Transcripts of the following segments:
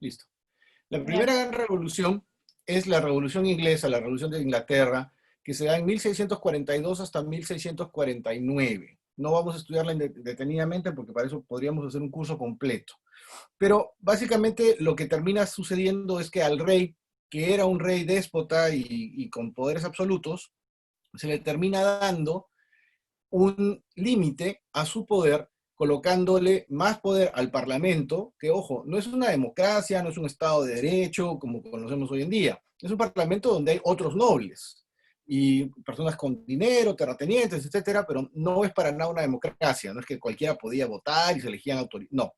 Listo. La Ya. primera gran revolución es la Revolución Inglesa, la Revolución de Inglaterra, que se da en 1642 hasta 1649. No vamos a estudiarla detenidamente porque para eso podríamos hacer un curso completo. Pero básicamente lo que termina sucediendo es que al rey, que era un rey déspota y con poderes absolutos, se le termina dando un límite a su poder, colocándole más poder al Parlamento, que ojo, no es una democracia, no es un Estado de Derecho como conocemos hoy en día, es un Parlamento donde hay otros nobles y personas con dinero, terratenientes, etcétera, pero no es para nada una democracia, no es que cualquiera podía votar y se elegían autoridades, no.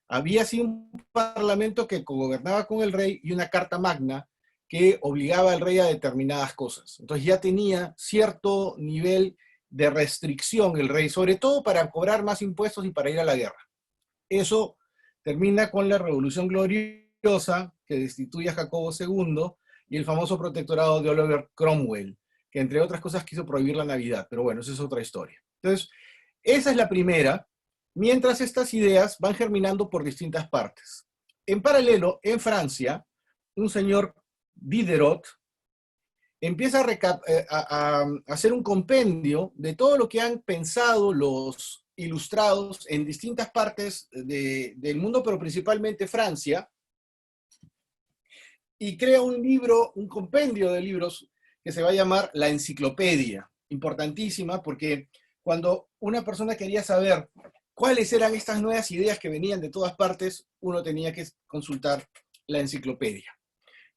Había sí un parlamento que gobernaba con el rey y una carta magna que obligaba al rey a determinadas cosas. Entonces ya tenía cierto nivel de restricción el rey, sobre todo para cobrar más impuestos y para ir a la guerra. Eso termina con la Revolución Gloriosa, que destituye a Jacobo II, y el famoso protectorado de Oliver Cromwell, que entre otras cosas quiso prohibir la Navidad, pero bueno, esa es otra historia. Entonces, esa es la primera, mientras estas ideas van germinando por distintas partes. En paralelo, en Francia, un señor Diderot empieza a hacer un compendio de todo lo que han pensado los ilustrados en distintas partes del mundo, pero principalmente Francia, y crea un libro, un compendio de libros que se va a llamar La Enciclopedia, importantísima porque cuando una persona quería saber cuáles eran estas nuevas ideas que venían de todas partes, uno tenía que consultar la enciclopedia.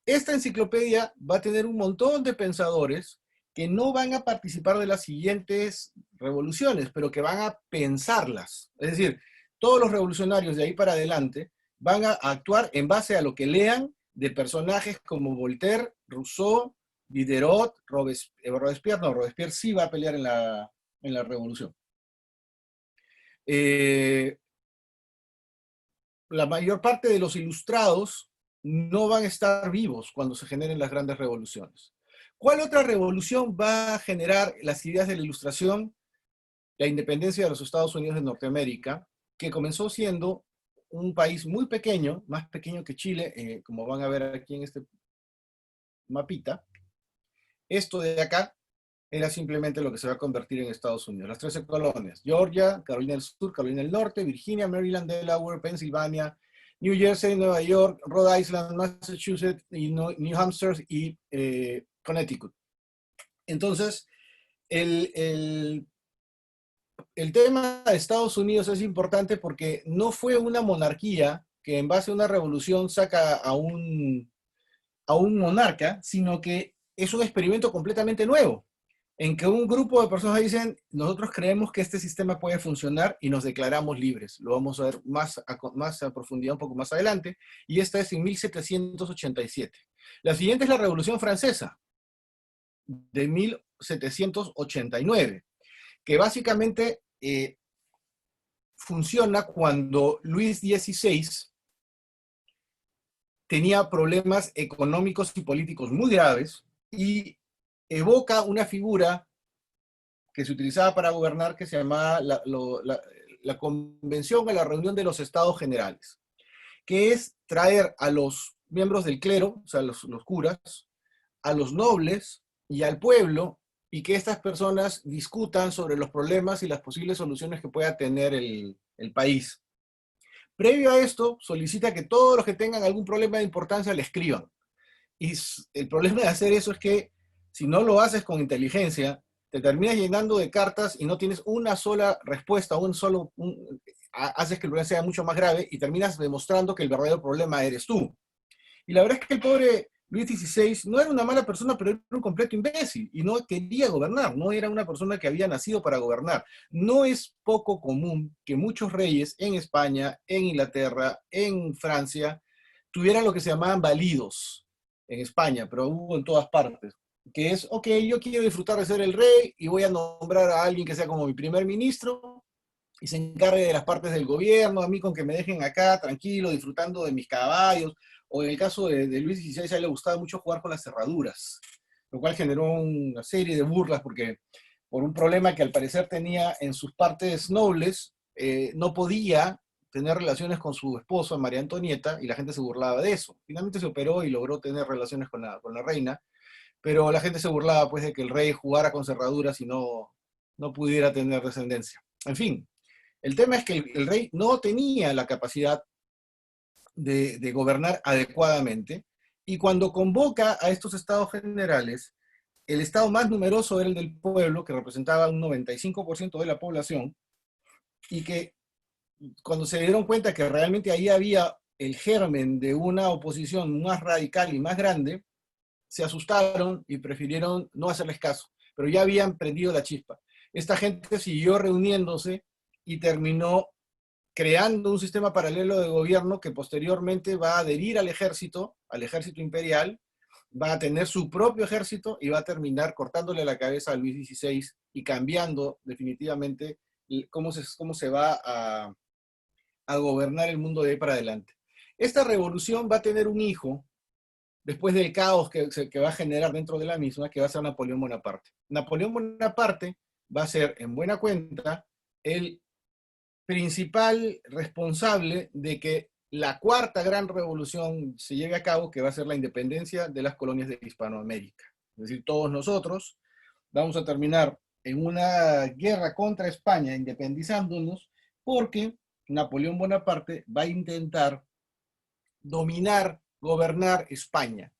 Esta enciclopedia va a tener un montón de pensadores que no van a participar de las siguientes revoluciones, pero que van a pensarlas. Es decir, todos los revolucionarios de ahí para adelante van a actuar en base a lo que lean de personajes como Voltaire, Rousseau, Diderot, Robespierre sí va a pelear en la revolución. La mayor parte de los ilustrados no van a estar vivos cuando se generen las grandes revoluciones. ¿Cuál otra revolución va a generar las ideas de la ilustración? La independencia de los Estados Unidos de Norteamérica, que comenzó siendo un país muy pequeño, más pequeño que Chile, como van a ver aquí en este mapita. Esto de acá era simplemente lo que se va a convertir en Estados Unidos. Las 13 colonias: Georgia, Carolina del Sur, Carolina del Norte, Virginia, Maryland, Delaware, Pensilvania, New Jersey, Nueva York, Rhode Island, Massachusetts, y New Hampshire y Connecticut. Entonces, el tema de Estados Unidos es importante porque no fue una monarquía que en base a una revolución saca a un monarca, sino que es un experimento completamente nuevo, en que un grupo de personas dicen, nosotros creemos que este sistema puede funcionar y nos declaramos libres. Lo vamos a ver más a profundidad un poco más adelante, y esta es en 1787. La siguiente es la Revolución Francesa, de 1789, que básicamente funciona cuando Luis XVI tenía problemas económicos y políticos muy graves y evoca una figura que se utilizaba para gobernar que se llamaba la Convención o la Reunión de los Estados Generales, que es traer a los miembros del clero, o sea, los curas, a los nobles y al pueblo, y que estas personas discutan sobre los problemas y las posibles soluciones que pueda tener el país. Previo a esto, solicita que todos los que tengan algún problema de importancia le escriban. Y el problema de hacer eso es que si no lo haces con inteligencia, te terminas llenando de cartas y no tienes una sola respuesta, haces que el problema sea mucho más grave y terminas demostrando que el verdadero problema eres tú. Y la verdad es que el pobre Luis XVI no era una mala persona, pero era un completo imbécil y no quería gobernar, no era una persona que había nacido para gobernar. No es poco común que muchos reyes en España, en Inglaterra, en Francia, tuvieran lo que se llamaban validos en España, pero hubo en todas partes, que es, ok, yo quiero disfrutar de ser el rey y voy a nombrar a alguien que sea como mi primer ministro y se encargue de las partes del gobierno, a mí con que me dejen acá tranquilo, disfrutando de mis caballos, o en el caso de Luis XVI, a él le gustaba mucho jugar con las cerraduras, lo cual generó una serie de burlas porque por un problema que al parecer tenía en sus partes nobles, no podía tener relaciones con su esposa, María Antonieta, y la gente se burlaba de eso. Finalmente se operó y logró tener relaciones con la reina, pero la gente se burlaba pues de que el rey jugara con cerraduras y no pudiera tener descendencia. En fin, el tema es que el rey no tenía la capacidad de gobernar adecuadamente, y cuando convoca a estos estados generales, el estado más numeroso era el del pueblo, que representaba un 95% de la población, y que cuando se dieron cuenta que realmente ahí había el germen de una oposición más radical y más grande, se asustaron y prefirieron no hacerles caso, pero ya habían prendido la chispa. Esta gente siguió reuniéndose y terminó creando un sistema paralelo de gobierno que posteriormente va a adherir al ejército imperial, va a tener su propio ejército y va a terminar cortándole la cabeza a Luis XVI y cambiando definitivamente cómo se va a gobernar el mundo de ahí para adelante. Esta revolución va a tener un hijo después del caos que va a generar dentro de la misma, que va a ser Napoleón Bonaparte. Napoleón Bonaparte va a ser, en buena cuenta, el principal responsable de que la cuarta gran revolución se lleve a cabo, que va a ser la independencia de las colonias de Hispanoamérica. Es decir, todos nosotros vamos a terminar en una guerra contra España, independizándonos, porque Napoleón Bonaparte va a intentar dominar, gobernar España.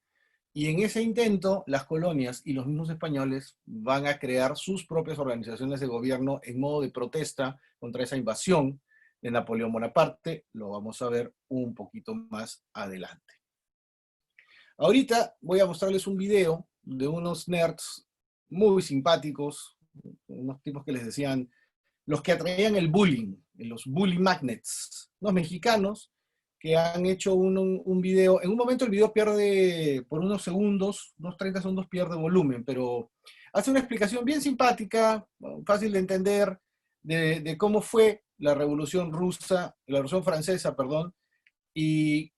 Y en ese intento, las colonias y los mismos españoles van a crear sus propias organizaciones de gobierno en modo de protesta contra esa invasión de Napoleón Bonaparte. Lo vamos a ver un poquito más adelante. Ahorita voy a mostrarles un video de unos nerds muy simpáticos, unos tipos que les decían los que atraían el bullying, los bully magnets, los mexicanos que han hecho un video. En un momento el video pierde, por unos segundos, unos 30 segundos pierde volumen, pero hace una explicación bien simpática, fácil de entender, de cómo fue la Revolución Rusa, la Revolución Francesa, perdón, y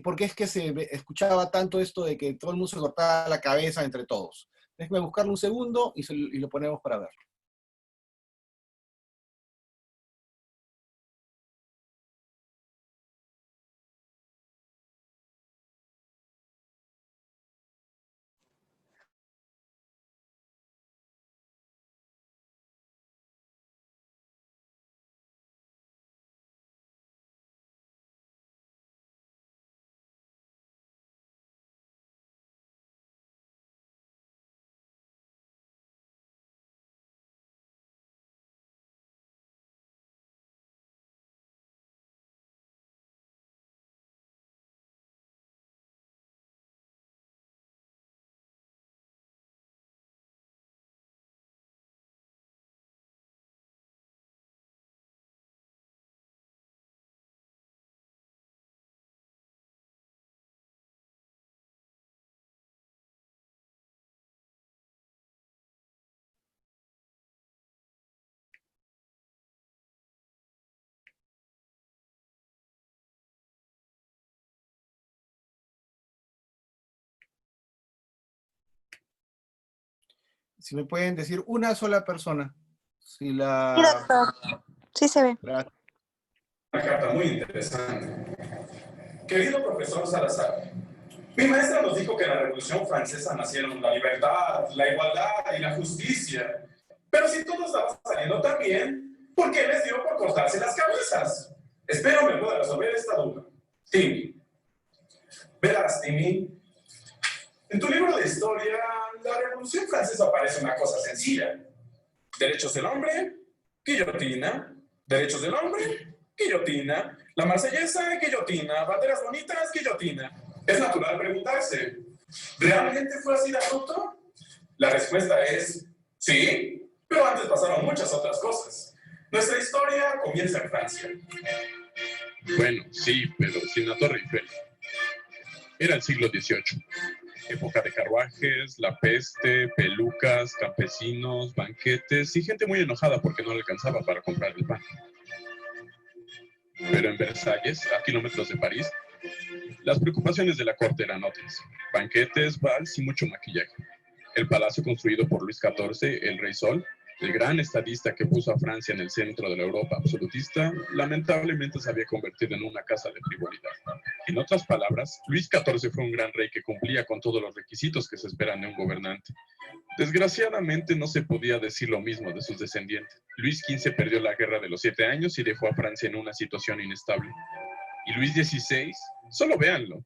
por qué es que se escuchaba tanto esto de que todo el mundo se cortaba la cabeza entre todos. Déjenme buscarlo un segundo y lo ponemos para ver. Si me pueden decir una sola persona. Si Sí, doctor. Sí se ve. Una carta muy interesante. Querido profesor Salazar, mi maestra nos dijo que en la Revolución Francesa nacieron la libertad, la igualdad y la justicia. Pero si todo estaba saliendo tan bien, ¿por qué les dio por cortarse las cabezas? Espero me pueda resolver esta duda. Timmy. Verás, Timmy, en tu libro de historia, la Revolución Francesa parece una cosa sencilla. Derechos del hombre, guillotina. Derechos del hombre, guillotina. La marsellesa, guillotina. Banderas bonitas, guillotina. Es natural preguntarse, ¿realmente fue así de abrupto? La respuesta es sí, pero antes pasaron muchas otras cosas. Nuestra historia comienza en Francia. Bueno, sí, pero sin la Torre Eiffel. Era el siglo XVIII. Época de carruajes, la peste, pelucas, campesinos, banquetes y gente muy enojada porque no le alcanzaba para comprar el pan. Pero en Versalles, a kilómetros de París, las preocupaciones de la corte eran otras. Banquetes, vals y mucho maquillaje. El palacio construido por Luis XIV, el Rey Sol, El gran estadista que puso a Francia en el centro de la Europa absolutista, lamentablemente se había convertido en una casa de frivolidad. En otras palabras, Luis XIV fue un gran rey que cumplía con todos los requisitos que se esperan de un gobernante. Desgraciadamente no se podía decir lo mismo de sus descendientes. Luis XV perdió la Guerra de los 7 Años y dejó a Francia en una situación inestable. Y Luis XVI, solo véanlo.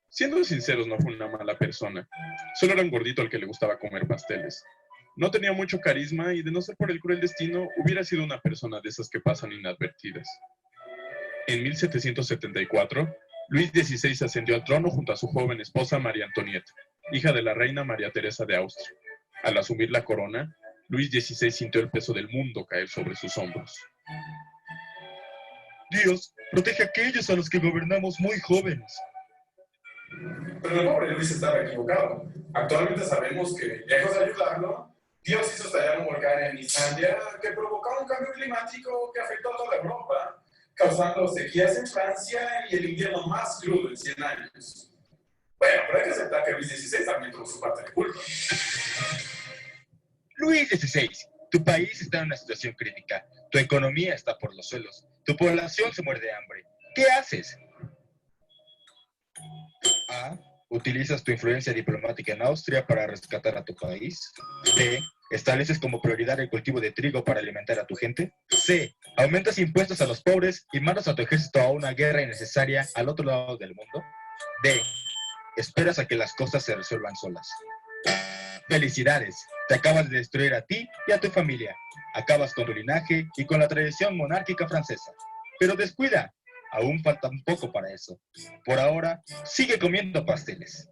Siendo sinceros, no fue una mala persona. Solo era un gordito al que le gustaba comer pasteles. No tenía mucho carisma y, de no ser por el cruel destino, hubiera sido una persona de esas que pasan inadvertidas. En 1774, Luis XVI ascendió al trono junto a su joven esposa María Antonieta, hija de la reina María Teresa de Austria. Al asumir la corona, Luis XVI sintió el peso del mundo caer sobre sus hombros. Dios, protege a aquellos a los que gobernamos muy jóvenes. Pero el pobre Luis estaba equivocado. Actualmente sabemos que, lejos de ayudarlo, Dios hizo estallar un volcán en Islandia que provocó un cambio climático que afectó a toda Europa, causando sequías en Francia y el invierno más crudo en 100 años. Bueno, pero hay que aceptar que Luis XVI también tuvo su parte de culpa. Luis XVI, tu país está en una situación crítica. Tu economía está por los suelos. Tu población se muere de hambre. ¿Qué haces? A. Utilizas tu influencia diplomática en Austria para rescatar a tu país. B. Estableces como prioridad el cultivo de trigo para alimentar a tu gente. C. Aumentas impuestos a los pobres y mandas a tu ejército a una guerra innecesaria al otro lado del mundo. D. Esperas a que las cosas se resuelvan solas. ¡Felicidades! Te acabas de destruir a ti y a tu familia. Acabas con tu linaje y con la tradición monárquica francesa. Pero descuida, aún falta un poco para eso. Por ahora, sigue comiendo pasteles.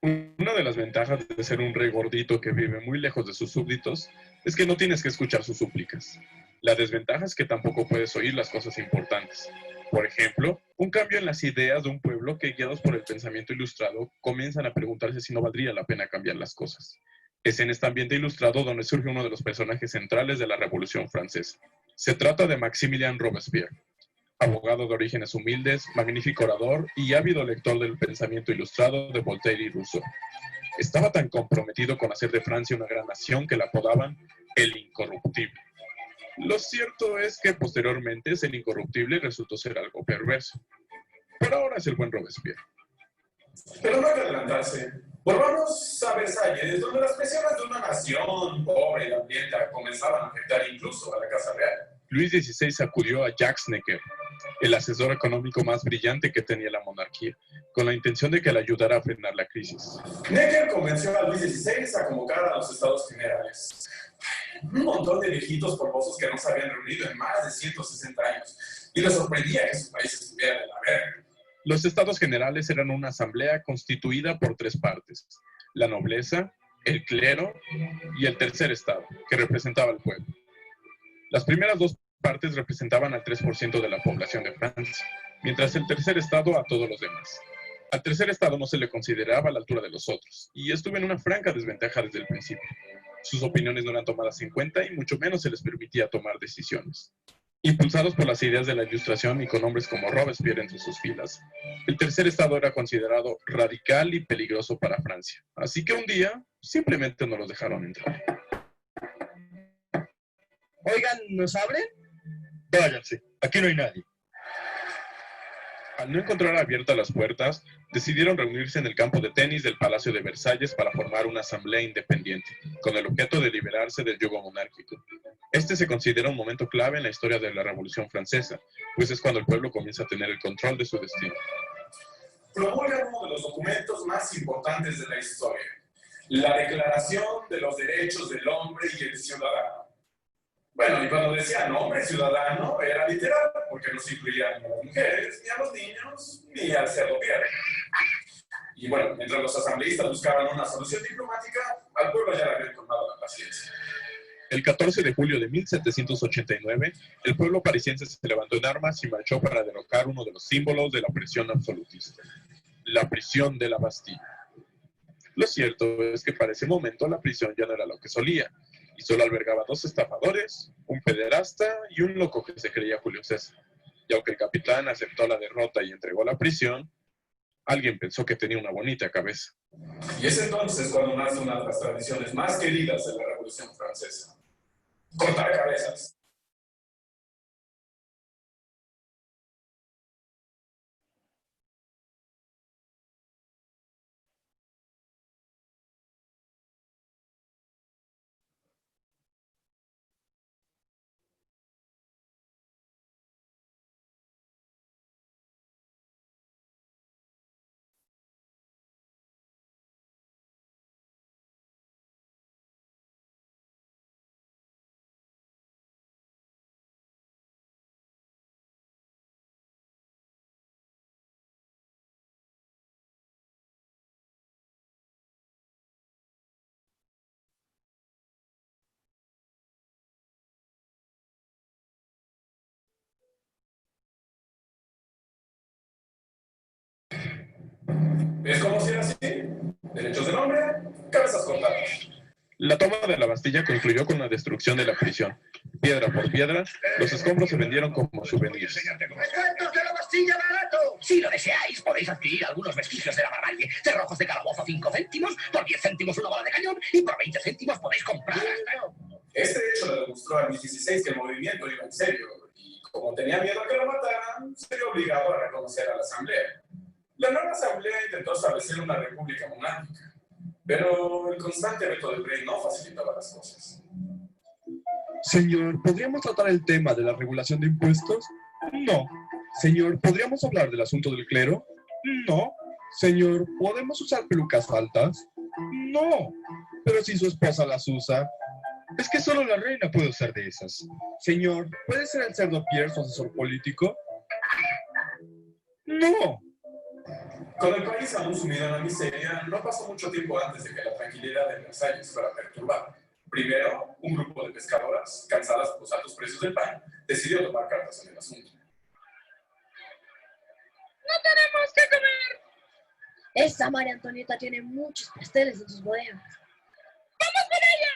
Una de las ventajas de ser un rey gordito que vive muy lejos de sus súbditos es que no tienes que escuchar sus súplicas. La desventaja es que tampoco puedes oír las cosas importantes. Por ejemplo, un cambio en las ideas de un pueblo que, guiados por el pensamiento ilustrado, comienzan a preguntarse si no valdría la pena cambiar las cosas. Es en este ambiente ilustrado donde surge uno de los personajes centrales de la Revolución Francesa. Se trata de Maximilien Robespierre, abogado de orígenes humildes, magnífico orador y ávido lector del pensamiento ilustrado de Voltaire y Rousseau. Estaba tan comprometido con hacer de Francia una gran nación que la apodaban el Incorruptible. Lo cierto es que posteriormente ese Incorruptible resultó ser algo perverso. Pero ahora es el buen Robespierre. Pero no hay que adelantarse. Volvamos a Versalles, donde las presiones de una nación pobre y hambrienta comenzaban a afectar incluso a la Casa Real. Luis XVI acudió a Jacques Necker, el asesor económico más brillante que tenía la monarquía, con la intención de que le ayudara a frenar la crisis. Necker convenció a Luis XVI a convocar a los Estados Generales. Un montón de viejitos polvosos que no se habían reunido en más de 160 años. Y les sorprendía que su país estuviera de la verga. Los Estados Generales eran una asamblea constituida por 3 partes: la nobleza, el clero y el tercer estado, que representaba al pueblo. Las primeras 2 partes representaban al 3% de la población de Francia, mientras el tercer estado a todos los demás. Al tercer estado no se le consideraba a la altura de los otros, y estuvo en una franca desventaja desde el principio. Sus opiniones no eran tomadas en cuenta y mucho menos se les permitía tomar decisiones. Impulsados por las ideas de la Ilustración y con hombres como Robespierre entre sus filas, el tercer estado era considerado radical y peligroso para Francia. Así que un día simplemente no los dejaron entrar. Oigan, ¿nos abren? Váyanse, aquí no hay nadie. Al no encontrar abiertas las puertas, decidieron reunirse en el campo de tenis del Palacio de Versalles para formar una asamblea independiente, con el objeto de liberarse del yugo monárquico. Este se considera un momento clave en la historia de la Revolución Francesa, pues es cuando el pueblo comienza a tener el control de su destino. Promulgan uno de los documentos más importantes de la historia, la Declaración de los Derechos del Hombre y el Ciudadano. Bueno, y cuando decían hombre ciudadano, era literal, porque no se incluían ni a las mujeres, ni a los niños, ni al cerdo Pierre. Y bueno, mientras los asambleístas buscaban una solución diplomática, al pueblo ya le habían colmado la paciencia. El 14 de julio de 1789, el pueblo parisiense se levantó en armas y marchó para derrocar uno de los símbolos de la opresión absolutista, la prisión de la Bastilla. Lo cierto es que para ese momento la prisión ya no era lo que solía, y solo albergaba 2 estafadores, un pederasta y un loco que se creía Julio César. Y aunque el capitán aceptó la derrota y entregó la prisión, Alguien pensó que tenía una bonita cabeza. Y es entonces cuando nace una de las tradiciones más queridas de la Revolución Francesa: cortar cabezas. ¿Es como si era así? Derechos del hombre, cabezas cortadas. La toma de la Bastilla concluyó con la destrucción de la prisión. Piedra por piedra, los escombros se vendieron como souvenirs. ¡Descuentos de la Bastilla barato! Si lo deseáis, podéis adquirir algunos vestigios de la barbarie. Cerrojos de calabozo 5 céntimos, por 10 céntimos una bola de cañón y por 20 céntimos podéis comprar hasta... Este hecho le demostró a Luis XVI que el movimiento iba en serio, y como tenía miedo a que lo mataran, se vio obligado a reconocer a la Asamblea. La nueva Asamblea intentó establecer una república monárquica, pero el constante veto del rey no facilitaba las cosas. Señor, ¿podríamos tratar el tema de la regulación de impuestos? No. Señor, ¿podríamos hablar del asunto del clero? No. Señor, ¿podemos usar pelucas faltas? No. Pero si su esposa las usa, es que solo la reina puede usar de esas. Señor, ¿puede ser el cerdo Pierre su asesor político? No. Con el país aún sumido en la miseria, no pasó mucho tiempo antes de que la tranquilidad de Versalles fuera perturbada. Primero, un grupo de pescadoras, cansadas por los altos precios del pan, decidió tomar cartas en el asunto. ¡No tenemos que comer! Esa María Antonieta tiene muchos pasteles en sus bodegas. ¡Vamos con ella!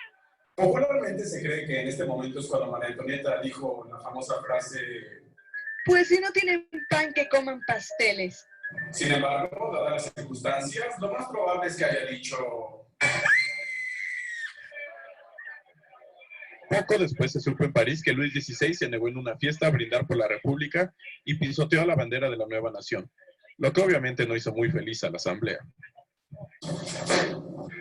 Popularmente se cree que en este momento es cuando María Antonieta dijo la famosa frase: Pues si no tienen pan, que coman pasteles. Sin embargo, dadas las circunstancias, lo más probable es que haya dicho: Poco después se supo en París que Luis XVI se negó en una fiesta a brindar por la República y pisoteó la bandera de la nueva nación, lo que obviamente no hizo muy feliz a la Asamblea.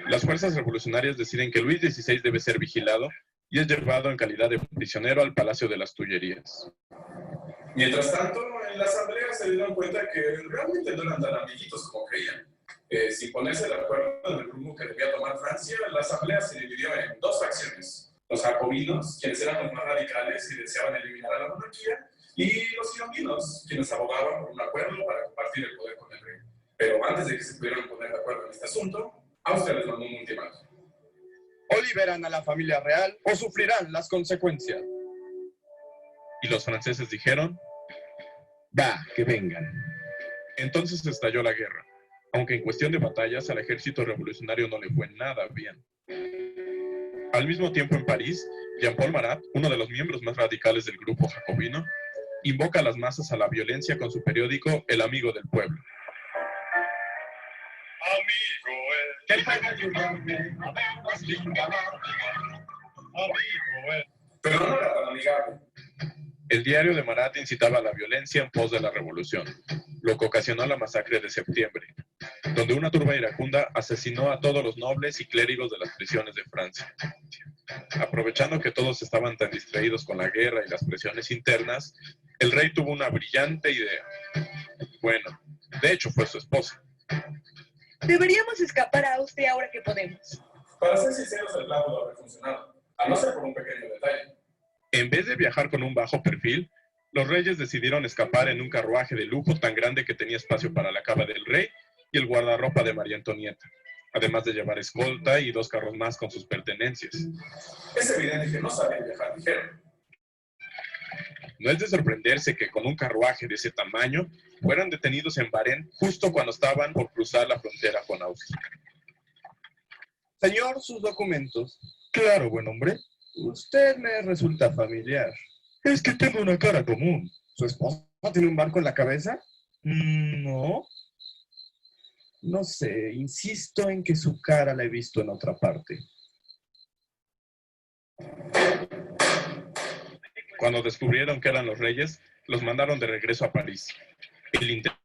Las fuerzas revolucionarias deciden que Luis XVI debe ser vigilado y es llevado en calidad de prisionero al Palacio de las Tullerías. Mientras tanto, en la Asamblea se dieron cuenta que realmente no eran tan amiguitos como creían. Sin ponerse de acuerdo en el rumbo que debía tomar Francia, la Asamblea se dividió en dos facciones: los jacobinos, quienes eran los más radicales y deseaban eliminar a la monarquía, y los girondinos, quienes abogaban por un acuerdo para compartir el poder con el rey. Pero antes de que se pudieran poner de acuerdo en este asunto, Austria les mandó un ultimátum. O liberan a la familia real o sufrirán las consecuencias. Y los franceses dijeron: Va, que vengan. entonces estalló la guerra, aunque en cuestión de batallas al ejército revolucionario no le fue nada bien. Al mismo tiempo en París, Jean-Paul Marat, uno de los miembros más radicales del grupo jacobino, invoca a las masas a la violencia con su periódico El Amigo del Pueblo. Pero no era tan amigable. El diario de Marat incitaba a la violencia en pos de la revolución, lo que ocasionó la masacre de septiembre, donde una turba iracunda asesinó a todos los nobles y clérigos de las prisiones de Francia. Aprovechando que todos estaban tan distraídos con la guerra y las presiones internas, el rey tuvo una brillante idea. Bueno, de hecho fue su esposa. Deberíamos escapar a Austria ahora que podemos. Para ser sinceros, el plan pudo haber funcionado, a no ser por un pequeño detalle. En vez de viajar con un bajo perfil, los reyes decidieron escapar en un carruaje de lujo tan grande que tenía espacio para la cama del rey y el guardarropa de María Antonieta, además de llevar escolta y 2 carros más con sus pertenencias. Es evidente que no sabían viajar ligero. No es de sorprenderse que con un carruaje de ese tamaño fueran detenidos en Varennes justo cuando estaban por cruzar la frontera con Austria. Señor, sus documentos. Claro, buen hombre. Usted me resulta familiar. Es que tengo una cara común. ¿Su esposa tiene un barco en la cabeza? No. No sé, insisto en que su cara la he visto en otra parte. Cuando descubrieron que eran los reyes, los mandaron de regreso a París. El intento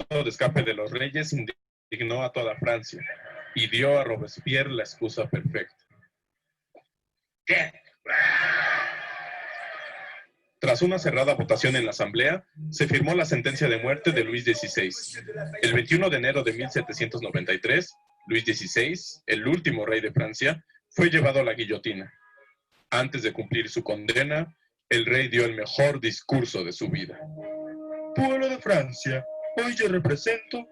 de escape de los reyes indignó a toda Francia y dio a Robespierre la excusa perfecta. ¿Qué? Tras una cerrada votación en la Asamblea, se firmó la sentencia de muerte de Luis XVI. El 21 de enero de 1793, Luis XVI, el último rey de Francia, fue llevado a la guillotina. Antes de cumplir su condena, el rey dio el mejor discurso de su vida. Pueblo de Francia, hoy yo represento...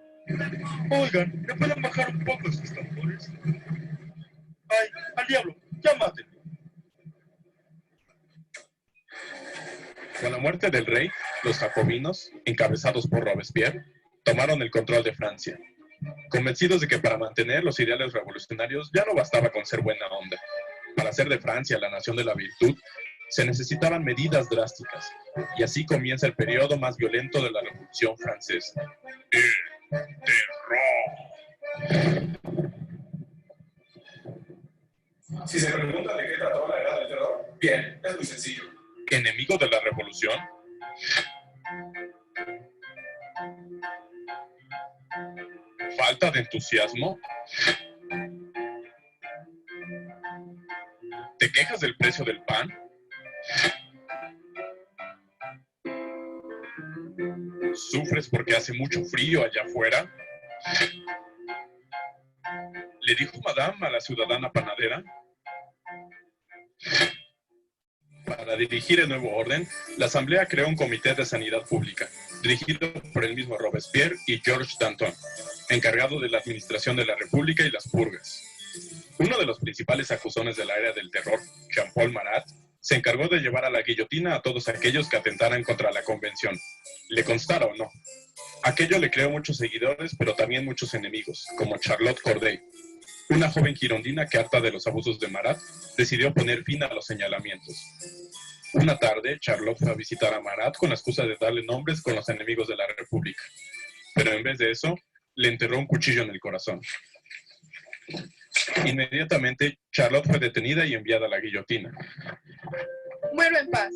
Oigan, ¿me pueden bajar un poco sus tambores? ¡Ay, al diablo! ¡Ya mátenme! Con la muerte del rey, los jacobinos, encabezados por Robespierre, tomaron el control de Francia, convencidos de que para mantener los ideales revolucionarios ya no bastaba con ser buena onda. Para hacer de Francia la nación de la virtud, se necesitaban medidas drásticas, y así comienza el periodo más violento de la Revolución Francesa. El terror. Si se preguntan de qué trató la Edad del Terror, bien, es muy sencillo. ¿Enemigo de la revolución? ¿Falta de entusiasmo? ¿Te quejas del precio del pan? ¿Sufres porque hace mucho frío allá afuera? ¿Le dijo Madame a la ciudadana panadera? Para dirigir el nuevo orden, la Asamblea creó un comité de sanidad pública, dirigido por el mismo Robespierre y Georges Danton, encargado de la administración de la República y las purgas. Uno de los principales acusones de la era del terror, Jean-Paul Marat, se encargó de llevar a la guillotina a todos aquellos que atentaran contra la convención, le constara o no. Aquello le creó muchos seguidores, pero también muchos enemigos, como Charlotte Corday, una joven girondina que, harta de los abusos de Marat, decidió poner fin a los señalamientos. Una tarde, Charlotte fue a visitar a Marat con la excusa de darle nombres con los enemigos de la República. Pero en vez de eso, le enterró un cuchillo en el corazón. Inmediatamente, Charlotte fue detenida y enviada a la guillotina. Muero en paz.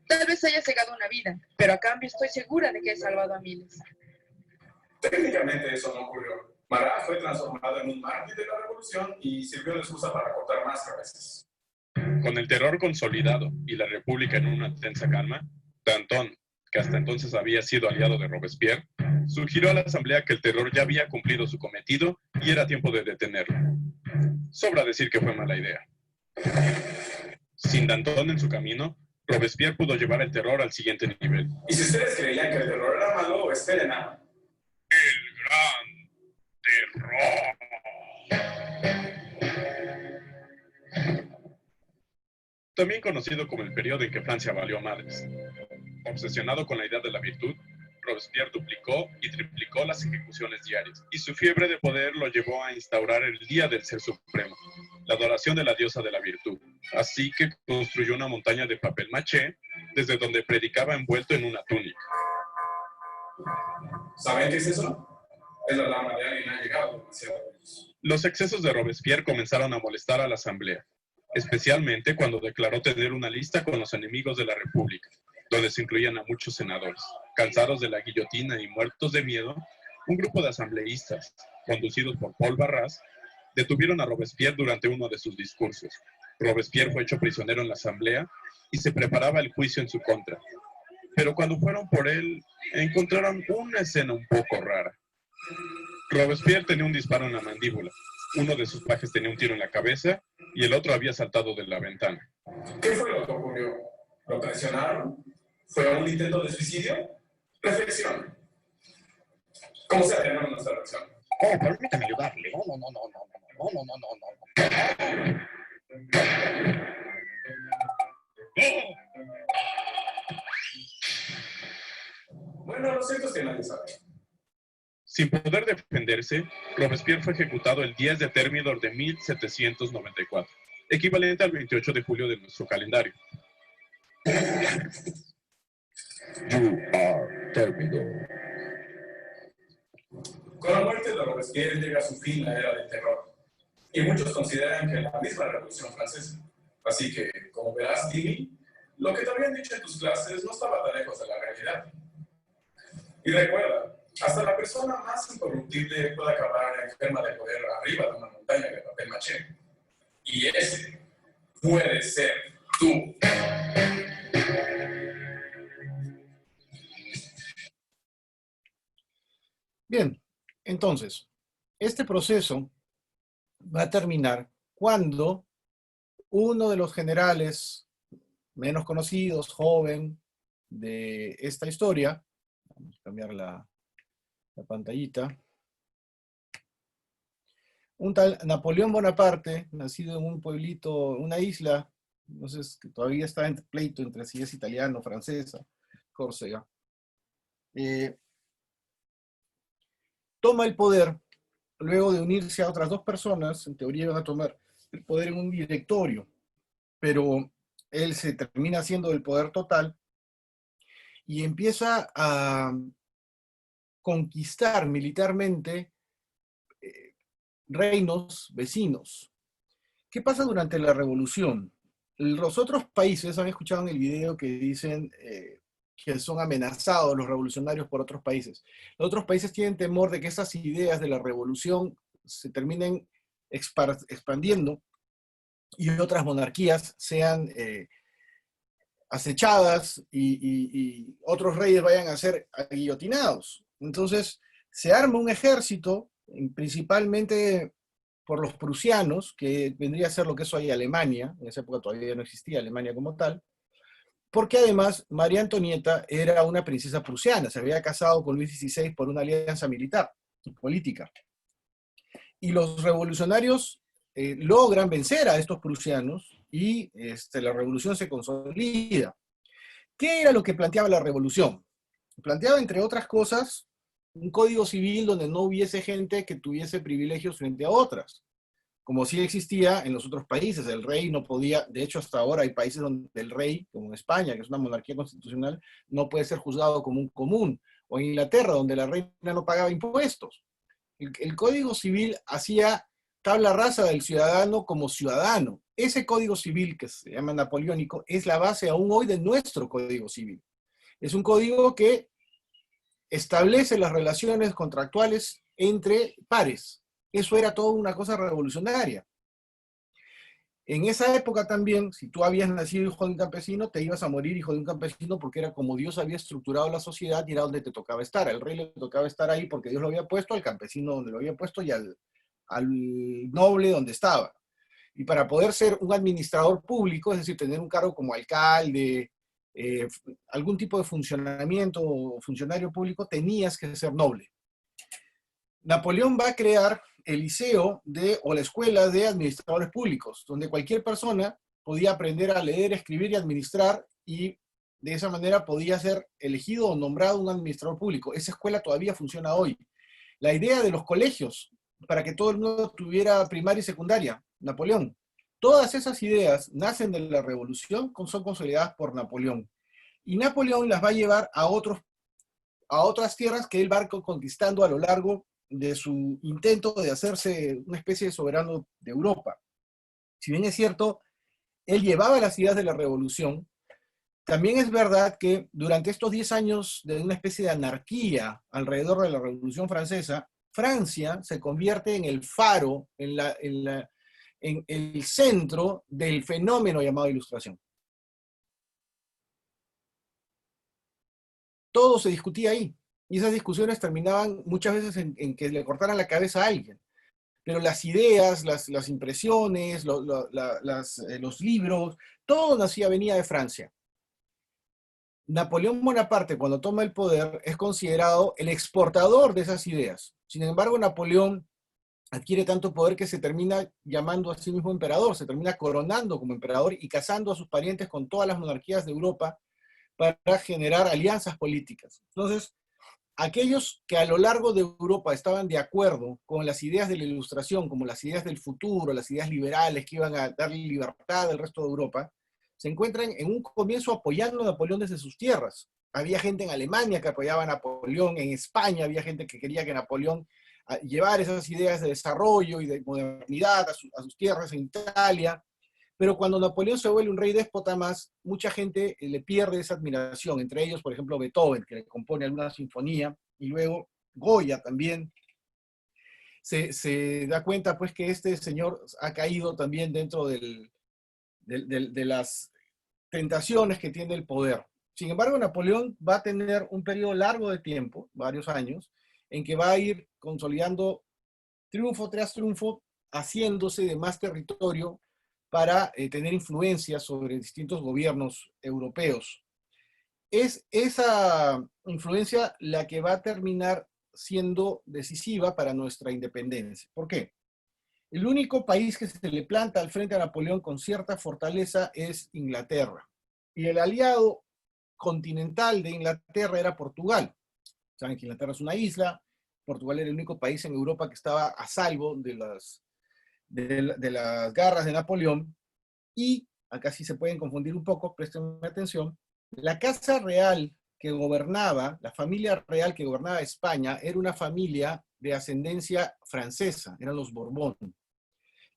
Tal vez haya cegado una vida, pero a cambio estoy segura de que he salvado a miles. Técnicamente eso no ocurrió. Marat fue transformado en un mártir de la revolución y sirvió de excusa para cortar más cabezas. Con el terror consolidado y la República en una tensa calma, Danton, que hasta entonces había sido aliado de Robespierre, sugirió a la Asamblea que el terror ya había cumplido su cometido y era tiempo de detenerlo. Sobra decir que fue mala idea. Sin Danton en su camino, Robespierre pudo llevar el terror al siguiente nivel. Y si ustedes creían que el terror era malo, esperen a... El gran terror. También conocido como el periodo en que Francia valió madres. Obsesionado con la idea de la virtud, Robespierre duplicó y triplicó las ejecuciones diarias, y su fiebre de poder lo llevó a instaurar el Día del Ser Supremo, la adoración de la diosa de la virtud. Así que construyó una montaña de papel maché, desde donde predicaba envuelto en una túnica. ¿Saben qué es eso? Es la alarma de alguien ha llegado demasiado lejos. Los excesos de Robespierre comenzaron a molestar a la Asamblea, especialmente cuando declaró tener una lista con los enemigos de la República, donde se incluían a muchos senadores. Cansados de la guillotina y muertos de miedo, un grupo de asambleístas, conducidos por Paul Barras, detuvieron a Robespierre durante uno de sus discursos. Robespierre fue hecho prisionero en la Asamblea y se preparaba el juicio en su contra. Pero cuando fueron por él, encontraron una escena un poco rara. Robespierre tenía un disparo en la mandíbula, uno de sus pajes tenía un tiro en la cabeza y el otro había saltado de la ventana. ¿Qué fue lo que ocurrió? ¿Lo traicionaron? ¿Fue un intento de suicidio? Reflexión. ¿Cómo sea tener nuestra reacción? Oh, permítame ayudarle. No, no, no, no, no, no, no, no, no, no. Bueno, lo cierto es que nadie sabe. Sin poder defenderse, Robespierre fue ejecutado el 10 de Thermidor de 1794, equivalente al 28 de julio de nuestro calendario. You are Thermidor. Con la muerte de Robespierre llega a su fin la era del terror, y muchos consideran que la misma Revolución Francesa. Así que, como verás, Timmy, lo que te habían dicho en tus clases no estaba tan lejos de la realidad. Y recuerda, hasta la persona más incorruptible puede acabar enferma de poder arriba de una montaña de papel maché. Y ese puede ser tú. Bien, entonces, este proceso va a terminar cuando uno de los generales menos conocidos, joven, de esta historia, vamos a cambiar la pantallita, un tal Napoleón Bonaparte, nacido en un pueblito, una isla, entonces que todavía está en pleito entre si es italiano, francesa, Córcega, toma el poder luego de unirse a otras dos personas, en teoría iban a tomar el poder en un directorio, pero él se termina haciendo del poder total y empieza a conquistar militarmente reinos vecinos. ¿Qué pasa durante la revolución? Los otros países, han escuchado en el video que dicen que son amenazados los revolucionarios por otros países. Los otros países tienen temor de que esas ideas de la revolución se terminen expandiendo y otras monarquías sean acechadas y otros reyes vayan a ser guillotinados. Entonces, se arma un ejército, principalmente por los prusianos, que vendría a ser lo que es hoy Alemania. En esa época todavía no existía Alemania como tal, porque además María Antonieta era una princesa prusiana, se había casado con Luis XVI por una alianza militar y política. Y los revolucionarios logran vencer a estos prusianos y la revolución se consolida. ¿Qué era lo que planteaba la revolución? Planteaba, entre otras cosas, un código civil donde no hubiese gente que tuviese privilegios frente a otras, como sí existía en los otros países. El rey no podía, de hecho hasta ahora hay países donde el rey, como en España, que es una monarquía constitucional, no puede ser juzgado como un común, o en Inglaterra, donde la reina no pagaba impuestos. El Código Civil hacía tabla rasa del ciudadano como ciudadano. Ese Código Civil, que se llama napoleónico, es la base aún hoy de nuestro Código Civil. Es un código que establece las relaciones contractuales entre pares. Eso era toda una cosa revolucionaria. En esa época también, si tú habías nacido hijo de un campesino, te ibas a morir hijo de un campesino porque era como Dios había estructurado la sociedad y era donde te tocaba estar. Al rey le tocaba estar ahí porque Dios lo había puesto, al campesino donde lo había puesto y al noble donde estaba. Y para poder ser un administrador público, es decir, tener un cargo como alcalde, algún tipo de funcionamiento o funcionario público, tenías que ser noble. Napoleón va a crear el liceo o la escuela de administradores públicos, donde cualquier persona podía aprender a leer, escribir y administrar, y de esa manera podía ser elegido o nombrado un administrador público. Esa escuela todavía funciona hoy. La idea de los colegios, para que todo el mundo tuviera primaria y secundaria, Napoleón. Todas esas ideas nacen de la revolución, son consolidadas por Napoleón. Y Napoleón las va a llevar a otras tierras que él va conquistando a lo largo de su intento de hacerse una especie de soberano de Europa. Si bien es cierto, él llevaba las ideas de la revolución, también es verdad que durante estos 10 años de una especie de anarquía alrededor de la Revolución Francesa, Francia se convierte en el faro, en el centro del fenómeno llamado Ilustración. Todo se discutía ahí. Y esas discusiones terminaban muchas veces en que le cortaran la cabeza a alguien. Pero las ideas, las impresiones, los libros, todo venía de Francia. Napoleón Bonaparte, cuando toma el poder, es considerado el exportador de esas ideas. Sin embargo, Napoleón adquiere tanto poder que se termina llamando a sí mismo emperador, se termina coronando como emperador y casando a sus parientes con todas las monarquías de Europa para generar alianzas políticas. Entonces, aquellos que a lo largo de Europa estaban de acuerdo con las ideas de la Ilustración, como las ideas del futuro, las ideas liberales que iban a darle libertad al resto de Europa, se encuentran en un comienzo apoyando a Napoleón desde sus tierras. Había gente en Alemania que apoyaba a Napoleón, en España había gente que quería que Napoleón llevar esas ideas de desarrollo y de modernidad a sus tierras en Italia. Pero cuando Napoleón se vuelve un rey déspota más, mucha gente le pierde esa admiración, entre ellos, por ejemplo, Beethoven, que le compone alguna sinfonía, y luego Goya también. Se da cuenta pues que este señor ha caído también dentro de las tentaciones que tiene el poder. Sin embargo, Napoleón va a tener un periodo largo de tiempo, varios años, en que va a ir consolidando triunfo tras triunfo, haciéndose de más territorio para tener influencia sobre distintos gobiernos europeos. Es esa influencia la que va a terminar siendo decisiva para nuestra independencia. ¿Por qué? El único país que se le planta al frente a Napoleón con cierta fortaleza es Inglaterra. Y el aliado continental de Inglaterra era Portugal. Saben que Inglaterra es una isla, Portugal era el único país en Europa que estaba a salvo de las garras de Napoleón. Y, acá sí se pueden confundir un poco, presten atención, la casa real que gobernaba, la familia real que gobernaba España, era una familia de ascendencia francesa, eran los Borbón.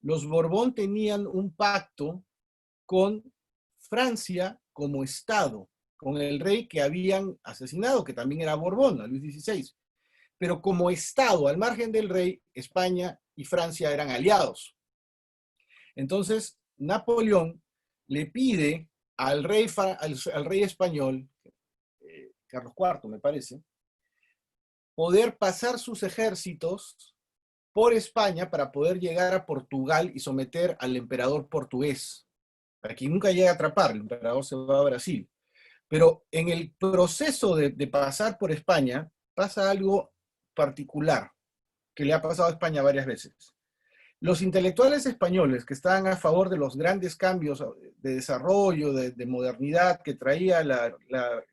Los Borbón tenían un pacto con Francia como Estado, con el rey que habían asesinado, que también era Borbón, a Luis XVI. Pero como Estado, al margen del rey, España y Francia eran aliados. Entonces, Napoleón le pide al rey español, Carlos IV me parece, poder pasar sus ejércitos por España para poder llegar a Portugal y someter al emperador portugués, para que nunca llegue a atrapar, el emperador se va a Brasil. Pero en el proceso de pasar por España pasa algo particular, que le ha pasado a España varias veces. Los intelectuales españoles que estaban a favor de los grandes cambios de desarrollo, de modernidad que traía la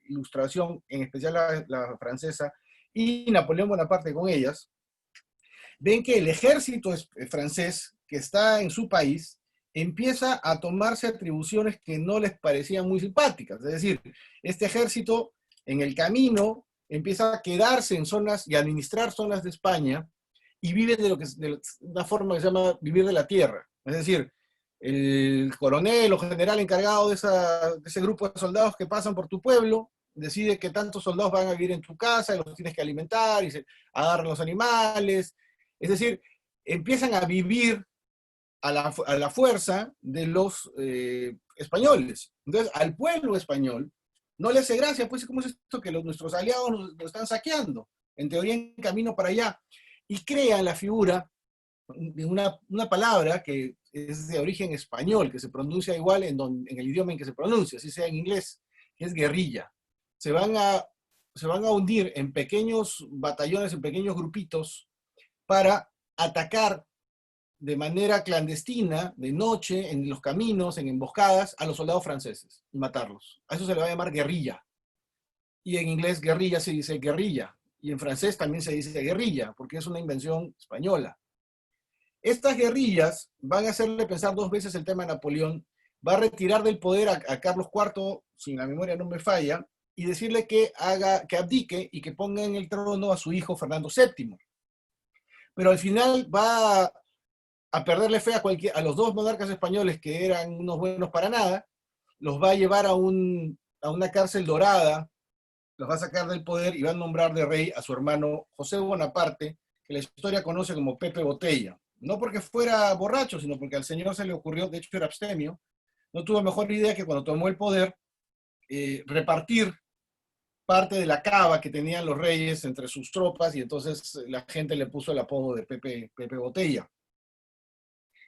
Ilustración, en especial la francesa, y Napoleón Bonaparte con ellas, ven que el ejército francés que está en su país empieza a tomarse atribuciones que no les parecían muy simpáticas. Es decir, este ejército en el camino empieza a quedarse en zonas y administrar zonas de España, y viven de una forma que se llama vivir de la tierra. Es decir, el coronel o general encargado de ese grupo de soldados que pasan por tu pueblo decide que tantos soldados van a vivir en tu casa y los tienes que alimentar y se agarran los animales. Es decir, empiezan a vivir a la fuerza de los españoles. Entonces, al pueblo español no le hace gracia, pues, ¿cómo es esto que nuestros aliados nos están saqueando? En teoría, en camino para allá. Y crean la figura de una palabra que es de origen español, que se pronuncia igual en el idioma en que se pronuncia, así sea en inglés, que es guerrilla. Se van a hundir en pequeños batallones, en pequeños grupitos, para atacar de manera clandestina, de noche, en los caminos, en emboscadas, a los soldados franceses y matarlos. A eso se le va a llamar guerrilla. Y en inglés guerrilla se dice guerrilla. Y en francés también se dice guerrilla, porque es una invención española. Estas guerrillas van a hacerle pensar dos veces el tema de Napoleón, va a retirar del poder a Carlos IV, si la memoria no me falla, y decirle que abdique y que ponga en el trono a su hijo Fernando VII. Pero al final va a perderle fe a los dos monarcas españoles que eran unos buenos para nada, los va a llevar a una cárcel dorada, los va a sacar del poder y va a nombrar de rey a su hermano José Bonaparte, que la historia conoce como Pepe Botella. No porque fuera borracho, sino porque al señor se le ocurrió, de hecho era abstemio, no tuvo mejor idea que cuando tomó el poder, repartir parte de la cava que tenían los reyes entre sus tropas, y entonces la gente le puso el apodo de Pepe Botella.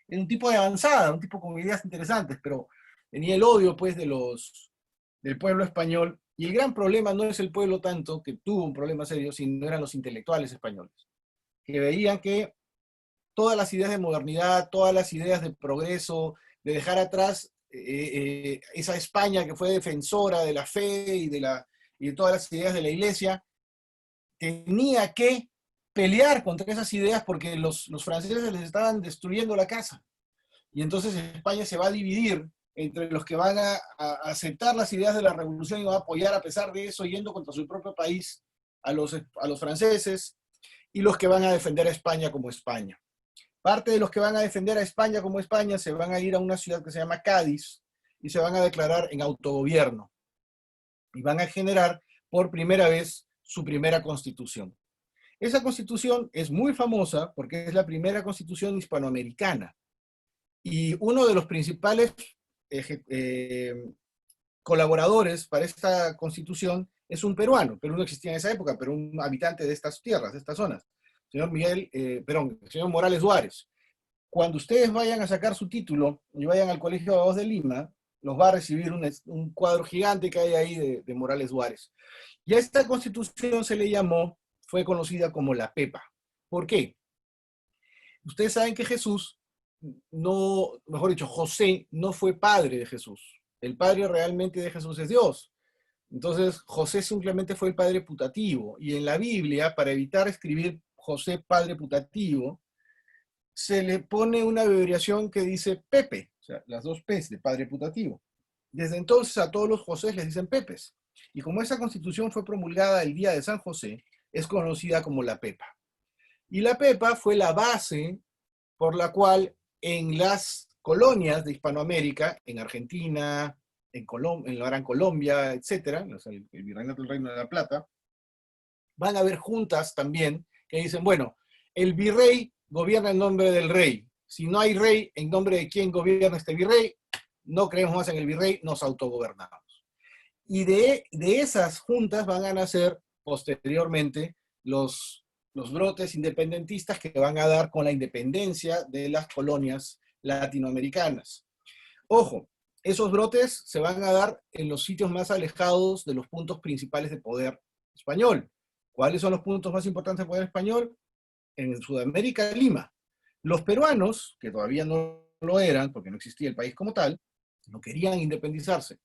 Era un tipo de avanzada, un tipo con ideas interesantes, pero tenía el odio pues del pueblo español. Y el gran problema no es el pueblo tanto, que tuvo un problema serio, sino eran los intelectuales españoles, que veían que todas las ideas de modernidad, todas las ideas de progreso, de dejar atrás esa España que fue defensora de la fe y de todas las ideas de la Iglesia, tenía que pelear contra esas ideas porque los franceses les estaban destruyendo la casa. Y entonces España se va a dividir entre los que van a aceptar las ideas de la revolución y van a apoyar a pesar de eso, yendo contra su propio país a los franceses, y los que van a defender a España como España. Parte de los que van a defender a España como España se van a ir a una ciudad que se llama Cádiz y se van a declarar en autogobierno. Y van a generar por primera vez su primera constitución. Esa constitución es muy famosa porque es la primera constitución hispanoamericana. Y uno de los principales colaboradores para esta constitución es un peruano. Perú no existía en esa época, pero un habitante de estas tierras, de estas zonas. Señor señor Morales Duárez. Cuando ustedes vayan a sacar su título y vayan al Colegio de Abogados de Lima, los va a recibir un cuadro gigante que hay ahí de Morales Duárez. Y a esta constitución fue conocida como la Pepa. ¿Por qué? Ustedes saben que José no fue padre de Jesús. El padre realmente de Jesús es Dios. Entonces, José simplemente fue el padre putativo. Y en la Biblia, para evitar escribir José padre putativo, se le pone una abreviación que dice Pepe, o sea, las dos P's de padre putativo. Desde entonces a todos los Josés les dicen Pepes. Y como esa constitución fue promulgada el día de San José, es conocida como la Pepa. Y la Pepa fue la base por la cual en las colonias de Hispanoamérica, en Argentina, en la Gran Colombia, etc., el Virreinato del Reino de la Plata, van a haber juntas también que dicen, bueno, el virrey gobierna en nombre del rey. Si no hay rey, ¿en nombre de quién gobierna este virrey? No creemos más en el virrey, nos autogobernamos. Y de esas juntas van a nacer posteriormente los brotes independentistas que van a dar con la independencia de las colonias latinoamericanas. Ojo, esos brotes se van a dar en los sitios más alejados de los puntos principales de poder español. ¿Cuáles son los puntos más importantes de poder español? En Sudamérica, Lima. Los peruanos, que todavía no lo eran, porque no existía el país como tal, no querían independizarse.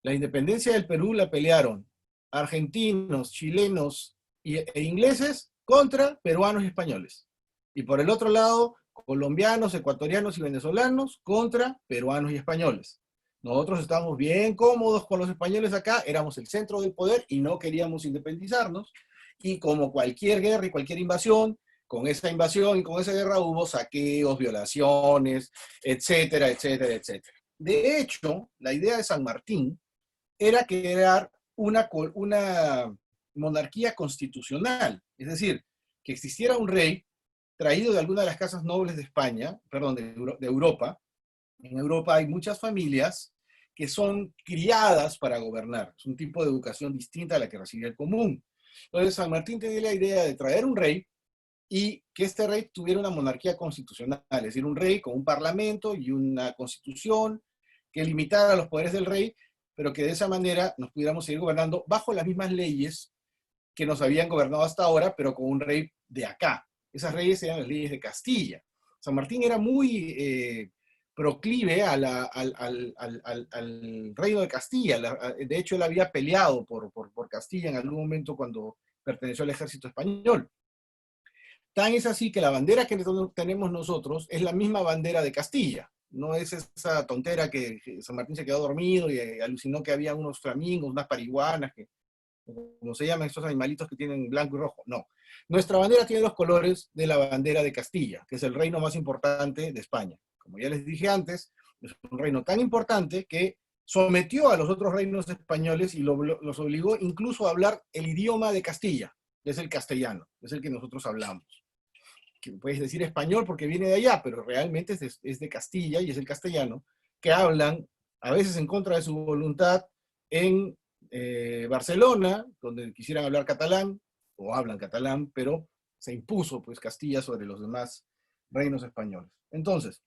La independencia del Perú la pelearon argentinos, chilenos e ingleses contra peruanos y españoles. Y por el otro lado, colombianos, ecuatorianos y venezolanos contra peruanos y españoles. Nosotros estábamos bien cómodos con los españoles acá, éramos el centro del poder y no queríamos independizarnos. Y como cualquier guerra y cualquier invasión, con esa invasión y con esa guerra hubo saqueos, violaciones, etcétera, etcétera, etcétera. De hecho, la idea de San Martín era crear una monarquía constitucional, es decir, que existiera un rey traído de alguna de las casas nobles de España, perdón, de Europa. En Europa hay muchas familias que son criadas para gobernar, es un tipo de educación distinta a la que recibe el común. Entonces San Martín tenía la idea de traer un rey y que este rey tuviera una monarquía constitucional, es decir, un rey con un parlamento y una constitución que limitara los poderes del rey, pero que de esa manera nos pudiéramos seguir gobernando bajo las mismas leyes que nos habían gobernado hasta ahora, pero con un rey de acá. Esas leyes eran las leyes de Castilla. San Martín era muy proclive al reino de Castilla. De hecho, él había peleado por Castilla en algún momento cuando perteneció al ejército español. Tan es así que la bandera que tenemos nosotros es la misma bandera de Castilla. No es esa tontera que San Martín se quedó dormido y alucinó que había unos flamingos, unas pariguanas, como se llaman estos animalitos que tienen blanco y rojo. No. Nuestra bandera tiene los colores de la bandera de Castilla, que es el reino más importante de España. Como ya les dije antes, es un reino tan importante que sometió a los otros reinos españoles y los obligó incluso a hablar el idioma de Castilla, que es el castellano, es el que nosotros hablamos. Que puedes decir español porque viene de allá, pero realmente es de Castilla y es el castellano, que hablan, a veces en contra de su voluntad, en Barcelona, donde quisieran hablar catalán, o hablan catalán, pero se impuso pues Castilla sobre los demás reinos españoles. Entonces,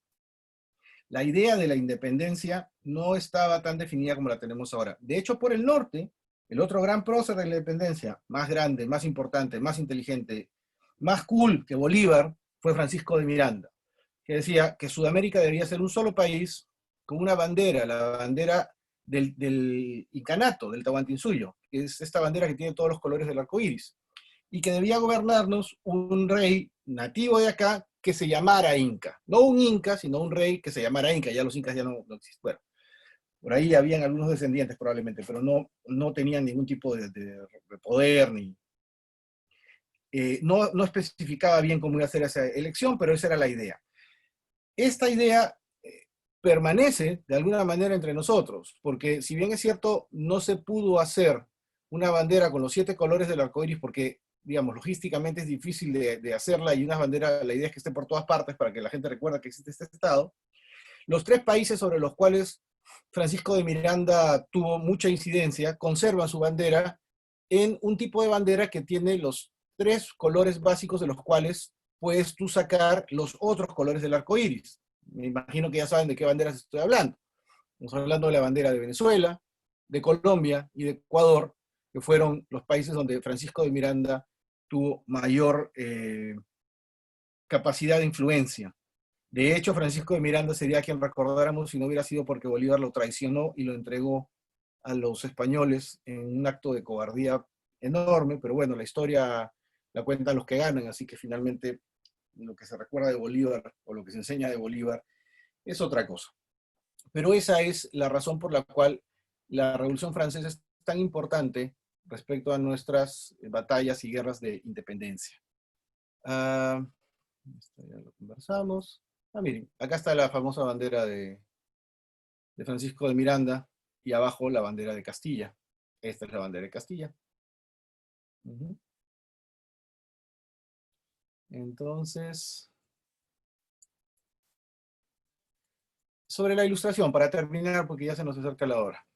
la idea de la independencia no estaba tan definida como la tenemos ahora. De hecho, por el norte, el otro gran prócer de la independencia, más grande, más importante, más inteligente, más cool que Bolívar, fue Francisco de Miranda, que decía que Sudamérica debería ser un solo país con una bandera, la bandera del incanato, del Tahuantinsuyo, que es esta bandera que tiene todos los colores del arco iris, y que debía gobernarnos un rey nativo de acá que se llamara Inca. No un Inca, sino un rey que se llamara Inca. Ya los Incas ya no existen. Bueno, por ahí habían algunos descendientes probablemente, pero no tenían ningún tipo de poder. no especificaba bien cómo iba a ser esa elección, pero esa era la idea. Esta idea permanece de alguna manera entre nosotros, porque si bien es cierto, no se pudo hacer una bandera con los 7 colores del arco iris, porque, digamos, logísticamente es difícil de hacerla, y una bandera, la idea es que esté por todas partes para que la gente recuerde que existe este estado. Los 3 países sobre los cuales Francisco de Miranda tuvo mucha incidencia conservan su bandera en un tipo de bandera que tiene los 3 colores básicos de los cuales puedes tú sacar los otros colores del arco iris. Me imagino que ya saben de qué banderas estoy hablando. Estamos hablando de la bandera de Venezuela, de Colombia y de Ecuador, que fueron los países donde Francisco de Miranda tuvo mayor capacidad de influencia. De hecho, Francisco de Miranda sería quien recordáramos si no hubiera sido porque Bolívar lo traicionó y lo entregó a los españoles en un acto de cobardía enorme, pero bueno, la historia la cuentan los que ganan, así que finalmente lo que se recuerda de Bolívar o lo que se enseña de Bolívar es otra cosa. Pero esa es la razón por la cual la Revolución Francesa es tan importante respecto a nuestras batallas y guerras de independencia. Esto ya lo conversamos. Miren, acá está la famosa bandera de Francisco de Miranda y abajo la bandera de Castilla. Esta es la bandera de Castilla. Entonces, sobre la ilustración, para terminar, porque ya se nos acerca la hora.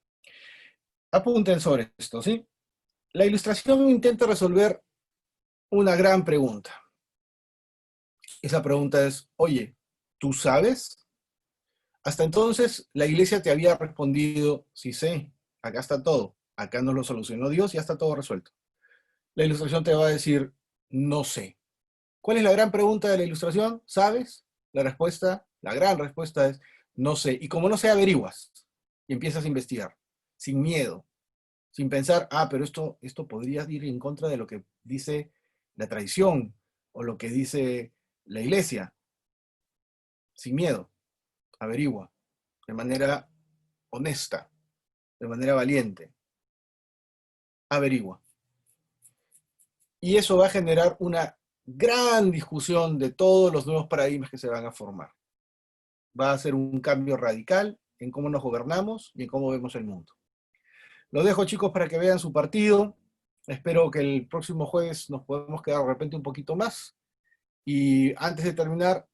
Apunten sobre esto, ¿sí? La ilustración intenta resolver una gran pregunta. Esa pregunta es, oye, ¿tú sabes? Hasta entonces, la iglesia te había respondido, sí sé, acá está todo, acá nos lo solucionó Dios, ya está todo resuelto. La ilustración te va a decir, no sé. ¿Cuál es la gran pregunta de la ilustración? ¿Sabes? La respuesta, la gran respuesta es, no sé. Y como no sé, averiguas y empiezas a investigar, sin miedo, sin pensar, pero esto podría ir en contra de lo que dice la tradición o lo que dice la iglesia. Sin miedo, averigua, de manera honesta, de manera valiente. Averigua. Y eso va a generar una gran discusión de todos los nuevos paradigmas que se van a formar. Va a ser un cambio radical en cómo nos gobernamos y en cómo vemos el mundo. Los dejo, chicos, para que vean su partido. Espero que el próximo jueves nos podamos quedar de repente un poquito más. Y antes de terminar,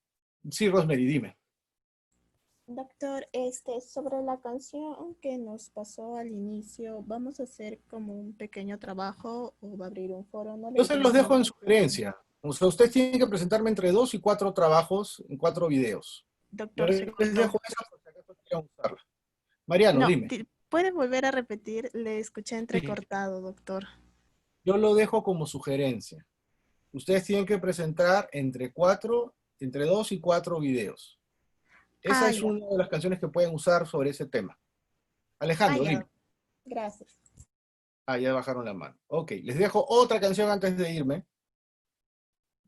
sí, Rosemary, dime. Doctor, sobre la canción que nos pasó al inicio, ¿vamos a hacer como un pequeño trabajo o va a abrir un foro? No le Yo se los dejo en entiendo. sugerencia. O sea, ustedes tienen que presentarme entre 2 y 4 trabajos en 4 videos. Yo Doctor, les dejo esa por si acaso quieran usarla. Mariano, No, dime. ¿puede volver a repetir? Le escuché Sí, entrecortado, doctor. yo lo dejo como sugerencia. Ustedes tienen que presentar entre 2 y 4 videos. Esa es Ya. una de las canciones que pueden usar sobre ese tema. Alejandro, Ya. dime. Gracias. Ya bajaron la mano. Ok, les dejo otra canción antes de irme.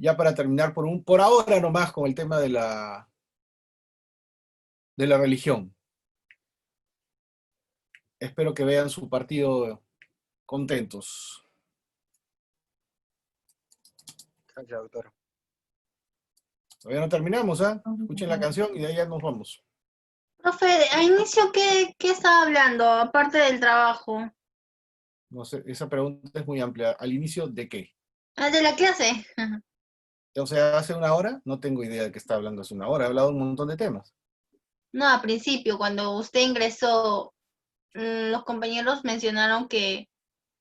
Ya para terminar por ahora nomás con el tema de la religión. Espero que vean su partido contentos. Gracias, doctor. Todavía no terminamos, ¿ah? Escuchen la canción y de ahí ya nos vamos. Profe, a inicio, ¿qué estaba hablando, aparte del trabajo? No sé, esa pregunta es muy amplia. ¿Al inicio de qué? De la clase. O sea, hace una hora, no tengo idea de qué está hablando hace una hora. He hablado de un montón de temas. No, al principio, cuando usted ingresó, los compañeros mencionaron que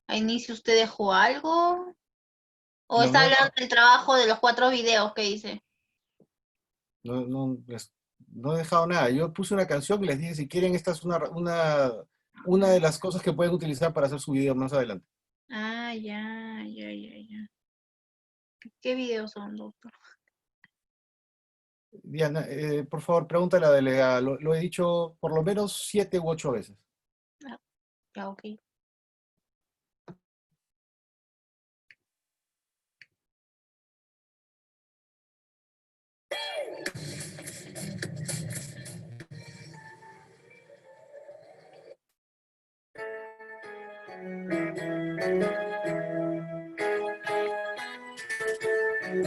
a inicio usted dejó algo, o está No, hablando del trabajo de los 4 videos que hice. no he dejado nada. Yo puse una canción y les dije, si quieren, esta es una de las cosas que pueden utilizar para hacer su video más adelante. Ya. ¿Qué videos son, doctor? Diana, por favor, pregúntale a la delegada. Lo he dicho por lo menos 7 u 8 veces. Ya, ok. Voy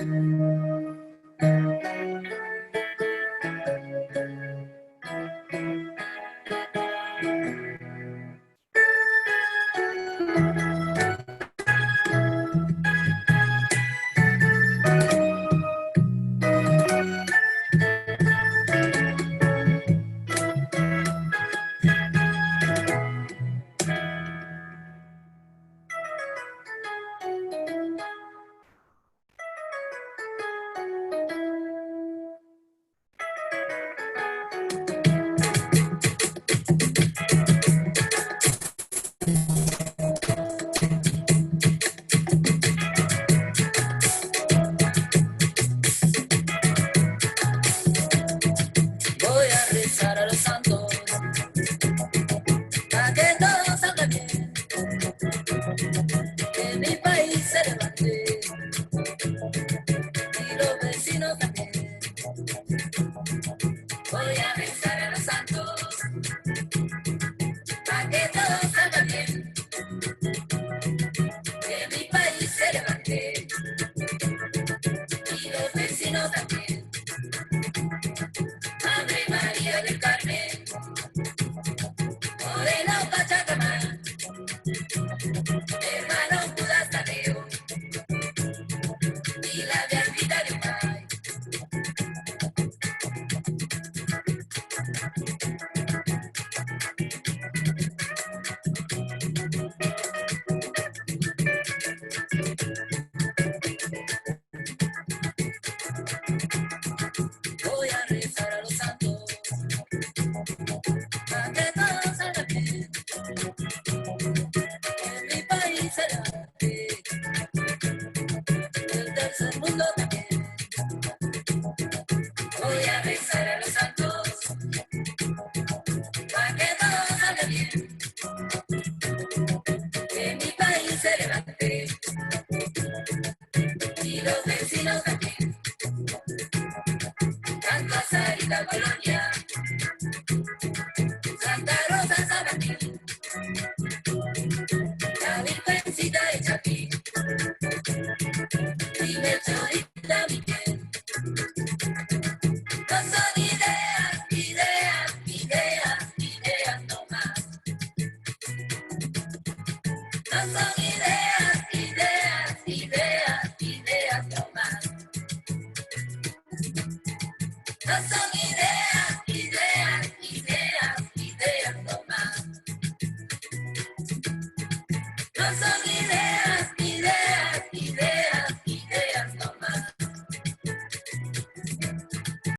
a rezar a los santos para que todo salga bien, que mi país se levante y los vecinos también. Voy a rezar a los santos para que todo salga bien, que mi país se levante y los vecinos también. Madre María del Carmen, Moreno Pachacamá, hermano Judas Tadeo y la Virgencita de Umay. Voy a rezar a los santos para que todo salga bien, que mi país se levante, el tercer mundo también. Voy a rezar a los santos para que todo salga bien, que mi país se levante y los vecinos también. Santa Sarita Colonia, Santa Rosa San Martín, la Virgencita de Chapí y Melchorita Miguel. No son ideas, ideas, ideas, ideas no más. No son ideas, ideas, ideas, ideas no más. No son